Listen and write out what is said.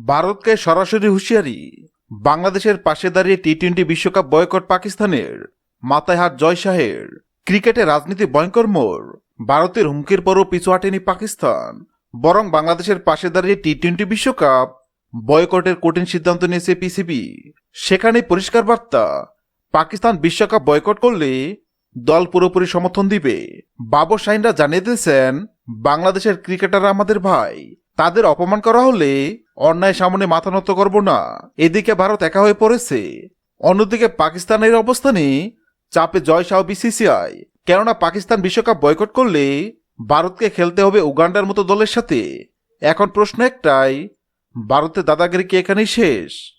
ভারতকে সরাসরি হুঁশিয়ারি। বাংলাদেশের পাশে দাঁড়িয়ে টি-20 বিশ্বকাপ বয়কট পাকিস্তানের। মাথায় হাত জয় শাহের। ক্রিকেটে রাজনীতি ভয়ঙ্কর মোড়। ভারতের হুমকির পরও পিছু হটেনি পাকিস্তান, বরং বাংলাদেশের পাশে দাঁড়িয়ে টি-20 বিশ্বকাপ বয়কটের কঠিন সিদ্ধান্ত নিয়েছে পিসিবি। সেখানে পরিষ্কার বার্তা, পাকিস্তান বিশ্বকাপ বয়কট করলে দল পুরোপুরি সমর্থন দিবে। বাবর শাহিনরা জানিয়ে দিয়েছেন, বাংলাদেশের ক্রিকেটাররা আমাদের ভাই, তাদের অপমান করা হলে অন্যায় সামনে মাথা নত করব না। এদিকে ভারত একা হয়ে পড়েছে। অন্যদিকে পাকিস্তানের অবস্থানে চাপে জয় শাহ বিসিসিআই। কেননা পাকিস্তান বিশ্বকাপ বয়কট করলে ভারতকে খেলতে হবে উগান্ডার মতো দলের সাথে। এখন প্রশ্ন একটাই, ভারতের দাদাগিরি কি এখানেই শেষ?